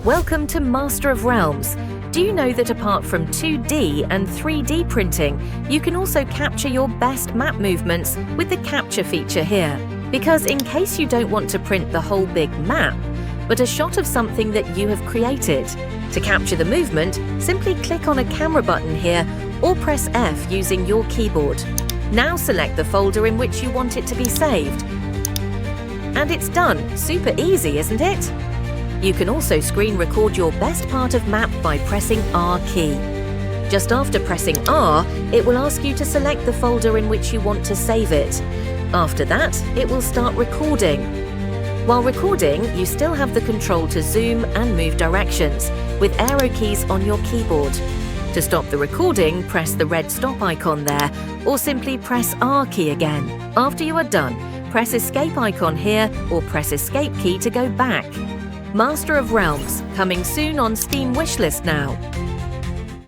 Welcome to Master of Realms. Do you know that apart from 2D and 3D printing, you can also capture your best map movements with the capture feature here? Because in case you don't want to print the whole big map, but a shot of something that you have created. To capture the movement, simply click on a camera button here or press F using your keyboard. Now select the folder in which you want it to be saved. And it's done. Super easy, isn't it? You can also screen record your best part of map by pressing R key. Just after pressing R, it will ask you to select the folder in which you want to save it. After that, it will start recording. While recording, you still have the control to zoom and move directions with arrow keys on your keyboard. To stop the recording, press the red stop icon there, or simply press R key again. After you are done, press escape icon here or press escape key to go back. Master of Realms, coming soon on Steam wishlist now.